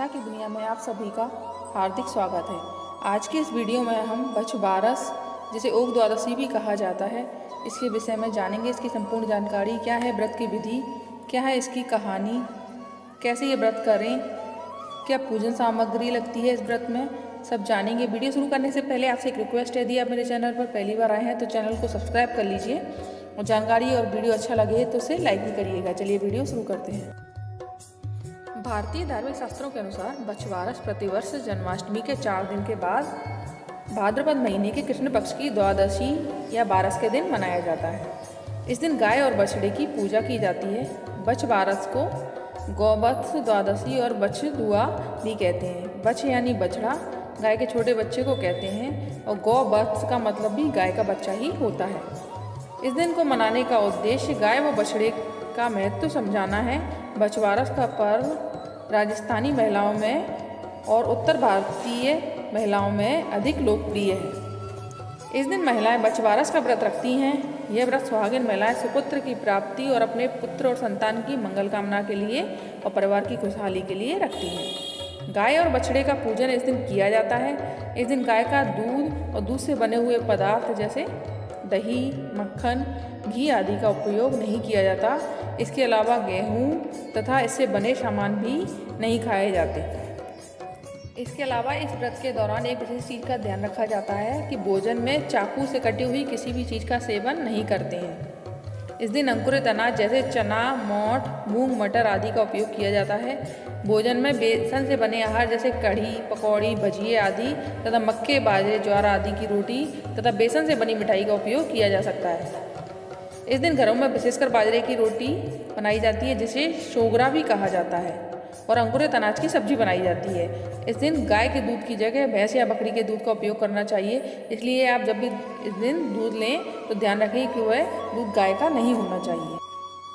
कथा की दुनिया में आप सभी का हार्दिक स्वागत है। आज की इस वीडियो में हम बछबारस, जिसे ओग द्वादशी भी कहा जाता है, इसके विषय में जानेंगे। इसकी संपूर्ण जानकारी, क्या है व्रत की विधि, क्या है इसकी कहानी, कैसे ये व्रत करें, क्या पूजन सामग्री लगती है इस व्रत में, सब जानेंगे। वीडियो शुरू करने से पहले आपसे एक रिक्वेस्ट है, यदि आप मेरे चैनल पर पहली बार आए हैं तो चैनल को सब्सक्राइब कर लीजिए और जानकारी और वीडियो अच्छा लगे तो उसे लाइक भी करिएगा। चलिए वीडियो शुरू करते हैं। भारतीय धार्मिक शास्त्रों के अनुसार बछवारस प्रतिवर्ष जन्माष्टमी के 4 दिन के बाद भाद्रपद महीने के कृष्ण पक्ष की द्वादशी या बारस के दिन मनाया जाता है। इस दिन गाय और बछड़े की पूजा की जाती है। बछवारस को गौवत्स द्वादशी और बछदुआ भी कहते हैं। बछ यानी बछड़ा, गाय के छोटे बच्चे को कहते हैं, और गौवत्स का मतलब भी गाय का बच्चा ही होता है। इस दिन को मनाने का उद्देश्य गाय व बछड़े का महत्व समझाना है। बछवारस का पर्व राजस्थानी महिलाओं में और उत्तर भारतीय महिलाओं में अधिक लोकप्रिय है। इस दिन महिलाएं बछवारस का व्रत रखती हैं। यह व्रत सुहागिन महिलाएं सुपुत्र की प्राप्ति और अपने पुत्र और संतान की मंगल कामना के लिए और परिवार की खुशहाली के लिए रखती हैं। गाय और बछड़े का पूजन इस दिन किया जाता है। इस दिन गाय का दूध और दूध से बने हुए पदार्थ जैसे दही, मक्खन, घी आदि का उपयोग नहीं किया जाता। इसके अलावा गेहूँ तथा इससे बने सामान भी नहीं खाए जाते। इसके अलावा इस व्रत के दौरान एक विशेष चीज़ का ध्यान रखा जाता है कि भोजन में चाकू से कटी हुई किसी भी चीज़ का सेवन नहीं करते हैं। इस दिन अंकुरित अनाज जैसे चना, मोठ, मूंग, मटर आदि का उपयोग किया जाता है। भोजन में बेसन से बने आहार जैसे कढ़ी, पकौड़ी, भजिए आदि तथा मक्के, बाजरे, ज्वार आदि की रोटी तथा बेसन से बनी मिठाई का उपयोग किया जा सकता है। इस दिन घरों में विशेषकर बाजरे की रोटी बनाई जाती है, जिसे शोगरा भी कहा जाता है, और अंकुरित अनाज की सब्जी बनाई जाती है। इस दिन गाय के दूध की जगह भैंस या बकरी के दूध का उपयोग करना चाहिए। इसलिए आप जब भी इस दिन दूध लें तो ध्यान रखें कि वह दूध गाय का नहीं होना चाहिए।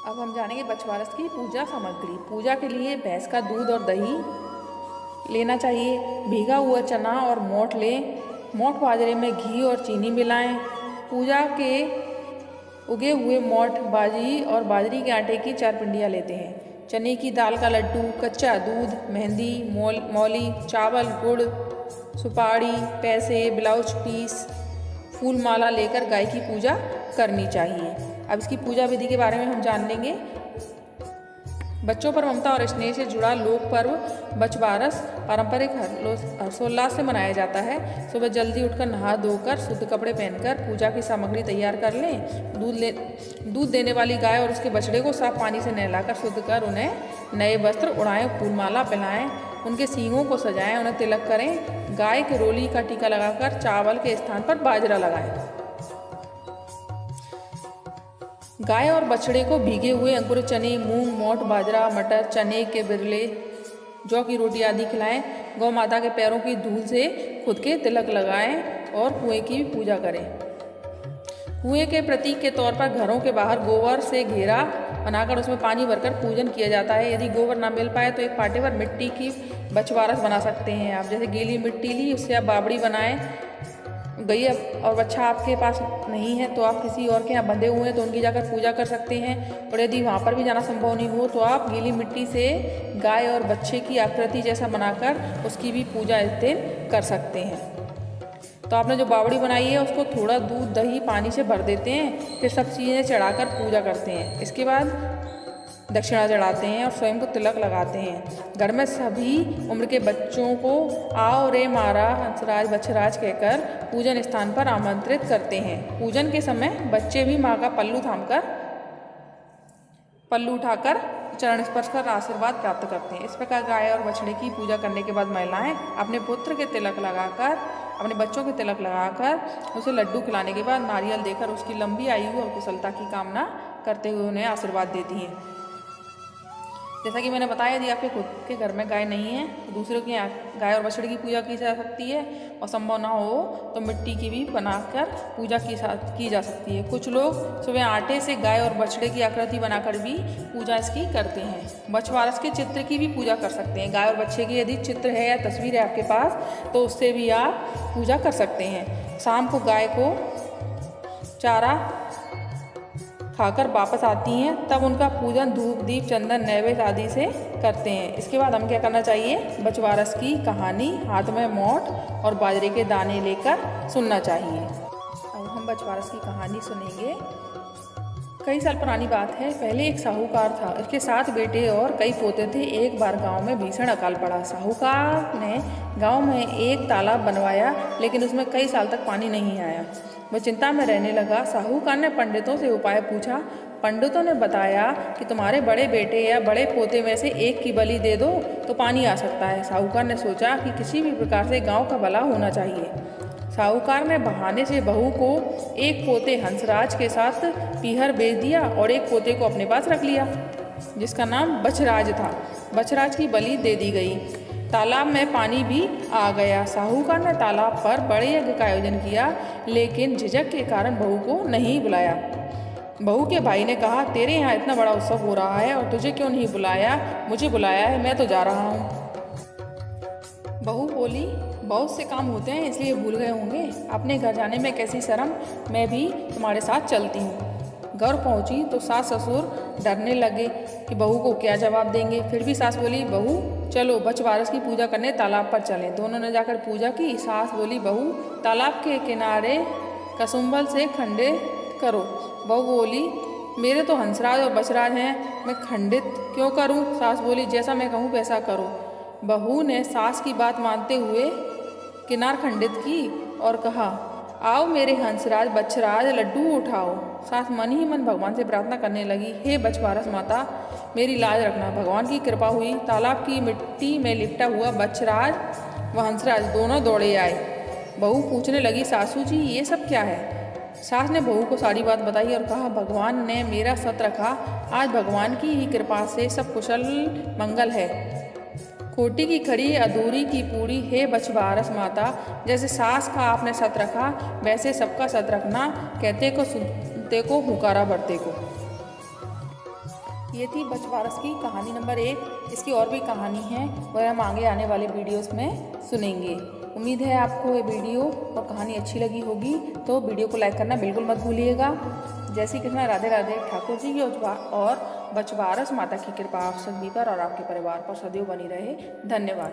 अब हम जानेंगे बछवारस की पूजा सामग्री। पूजा के लिए भैंस का दूध और दही लेना चाहिए। भीगा हुआ चना और मोठ लें। मोठ बाजरे में घी और चीनी मिलाएं। पूजा के उगे हुए मोठ, बाजरी और बाजरी के आटे की 4 पिंडियाँ लेते हैं। चने की दाल का लड्डू, कच्चा दूध, मेहंदी, मौली, चावल, गुड़, सुपारी, पैसे, ब्लाउज पीस, फूल माला लेकर गाय की पूजा करनी चाहिए। अब इसकी पूजा विधि के बारे में हम जान लेंगे। बच्चों पर ममता और स्नेह से जुड़ा लोक पर्व बछवारस पारंपरिक हर्षोल्लास से मनाया जाता है। सुबह जल्दी उठकर नहा धोकर शुद्ध कपड़े पहनकर पूजा की सामग्री तैयार कर लें। दूध देने वाली गाय और उसके बछड़े को साफ पानी से नहलाकर शुद्ध कर उन्हें नए वस्त्र उड़ाएं, फूलमाला पहनाएं, उनके सींगों को सजाएं, उन्हें तिलक करें। गाय के रोली का टीका लगाकर चावल के स्थान पर बाजरा लगाएं। गाय और बछड़े को भीगे हुए अंकुरित चने, मूंग, मोठ, बाजरा, मटर, चने के बिरले, जौ की रोटी आदि खिलाएं। गौ माता के पैरों की धूल से खुद के तिलक लगाएं और कुएं की भी पूजा करें। कुएं के प्रतीक के तौर पर घरों के बाहर गोबर से घेरा बनाकर उसमें पानी भरकर पूजन किया जाता है। यदि गोबर ना मिल पाए तो एक पाटे पर मिट्टी की बछवारस बना सकते हैं आप। जैसे गीली मिट्टी ली, उससे आप बावड़ी बनाएं। गैया और बच्चा आपके पास नहीं है तो आप किसी और के यहाँ बंधे हुए हैं तो उनकी जाकर पूजा कर सकते हैं। और यदि वहाँ पर भी जाना संभव नहीं हो तो आप गीली मिट्टी से गाय और बच्चे की आकृति जैसा बनाकर उसकी भी पूजा इस दिन कर सकते हैं। तो आपने जो बावड़ी बनाई है उसको थोड़ा दूध, दही, पानी से भर देते हैं। फिर सब चीज़ें चढ़ाकर पूजा करते हैं। इसके बाद दक्षिणा चढ़ाते हैं और स्वयं को तिलक लगाते हैं। घर में सभी उम्र के बच्चों को आओ रे मारा हंसराज बछराज कहकर पूजन स्थान पर आमंत्रित करते हैं। पूजन के समय बच्चे भी माँ का पल्लू उठाकर चरण स्पर्श कर आशीर्वाद प्राप्त करते हैं। इस प्रकार गाय और बछड़े की पूजा करने के बाद महिलाएं अपने पुत्र के तिलक लगाकर, अपने बच्चों के तिलक लगाकर उसे लड्डू खिलाने के बाद नारियल देकर उसकी लंबी आयु और कुशलता की कामना करते हुए उन्हें आशीर्वाद देती हैं। जैसा कि मैंने बताया, यदि आपके खुद के घर में गाय नहीं है तो दूसरों के यहाँ गाय और बछड़े की पूजा की जा सकती है, और संभव ना हो तो मिट्टी की भी बनाकर पूजा की जा सकती है। कुछ लोग सुबह आटे से गाय और बछड़े की आकृति बनाकर भी पूजा इसकी करते हैं। बछवारस के चित्र की भी पूजा कर सकते हैं। गाय और बच्चे की यदि चित्र है या तस्वीर है आपके पास तो उससे भी आप पूजा कर सकते हैं। शाम को गाय को चारा खाकर वापस आती हैं, तब उनका पूजन धूप दीप चंदन नैवेद्य आदि से करते हैं। इसके बाद हम क्या करना चाहिए, बछवारस की कहानी हाथ में मोठ और बाजरे के दाने लेकर सुनना चाहिए। अब हम बछवारस की कहानी सुनेंगे। कई साल पुरानी बात है, पहले एक साहूकार था। उसके 7 बेटे और कई पोते थे। एक बार गांव में भीषण अकाल पड़ा। साहूकार ने गांव में एक तालाब बनवाया, लेकिन उसमें कई साल तक पानी नहीं आया। वह चिंता में रहने लगा। साहूकार ने पंडितों से उपाय पूछा। पंडितों ने बताया कि तुम्हारे बड़े बेटे या बड़े पोते में से एक की बलि दे दो तो पानी आ सकता है। साहूकार ने सोचा कि किसी भी प्रकार से गाँव का भला होना चाहिए। साहूकार ने बहाने से बहू को एक पोते हंसराज के साथ पीहर भेज दिया और एक पोते को अपने पास रख लिया, जिसका नाम बछराज था। बछराज की बलि दे दी गई। तालाब में पानी भी आ गया। साहूकार ने तालाब पर बड़े यज्ञ का आयोजन किया, लेकिन झिझक के कारण बहू को नहीं बुलाया। बहू के भाई ने कहा, तेरे यहाँ इतना बड़ा उत्सव हो रहा है और तुझे क्यों नहीं बुलाया? मुझे बुलाया है, मैं तो जा रहा हूँ। बहू बोली, बहुत से काम होते हैं इसलिए भूल गए होंगे। अपने घर जाने में कैसी शर्म, मैं भी तुम्हारे साथ चलती हूँ। घर पहुँची तो सास ससुर डरने लगे कि बहू को क्या जवाब देंगे। फिर भी सास बोली, बहू चलो बछवारस की पूजा करने तालाब पर चलें। दोनों ने जाकर पूजा की। सास बोली, बहू तालाब के किनारे कसुम्भल से खंडित करो। बहू बोली, मेरे तो हंसराज और बछराज हैं, मैं खंडित क्यों करूं? सास बोली, जैसा मैं कहूं वैसा करो। बहू ने सास की बात मानते हुए किनार खंडित की और कहा, आओ मेरे हंसराज बछराज लड्डू उठाओ। सास मन ही मन भगवान से प्रार्थना करने लगी, हे बछवारस माता मेरी लाज रखना। भगवान की कृपा हुई। तालाब की मिट्टी में लिपटा हुआ बछराज व हंसराज दोनों दौड़े आए। बहू पूछने लगी, सासू जी ये सब क्या है? सास ने बहू को सारी बात बताई और कहा, भगवान ने मेरा सत रखा। आज भगवान की ही कृपा से सब कुशल मंगल है। खोटी की खड़ी अधूरी की पूरी, हे बछवारस माता जैसे सास का आपने सत रखा वैसे सबका सत रखना। कहते को सुनते को हुकारा बढ़ते को। ये थी बछवारस की कहानी नंबर 1। इसकी और भी कहानी है, वह हम आगे आने वाले वीडियोस में सुनेंगे। उम्मीद है आपको ये वीडियो और कहानी अच्छी लगी होगी, तो वीडियो को लाइक करना बिल्कुल मत भूलिएगा। जय श्री कृष्ण, राधे राधे। ठाकुर जी की और बछवारस माता की कृपा आप सभी पर और आपके परिवार पर सदैव बनी रहे। धन्यवाद।